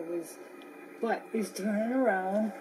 of his butt is turning around.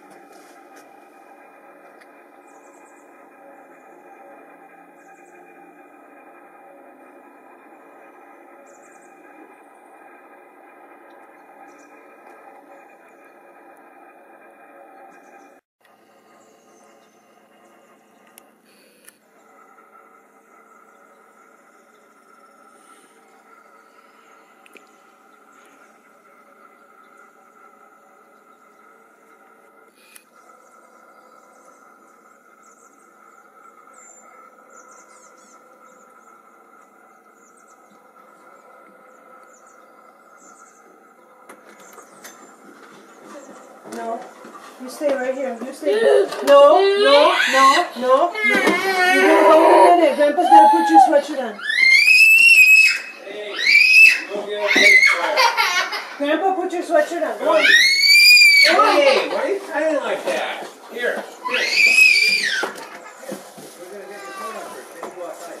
No, you stay right here. You stay. No. You're gonna go in a minute. Grandpa's gonna put your sweatshirt on. Hey, go get a big fire. Grandpa, put your sweatshirt on. Go on. Hey, why are you fighting like that? Here. We're gonna get your phone up first. Then you go outside.